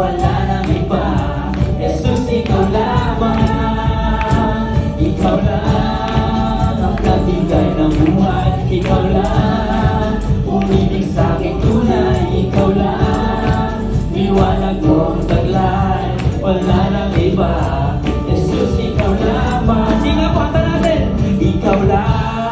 wala nang iba. Jesus, ikaw lamang. Ikaw lang ang kabigay ng buhay. Ikaw lang umibig sa aking tunay. Ikaw lang liwanag kong taglay. Wala nang iba. Jesus, ikaw lamang. Hindi nga po, natin. Ikaw lang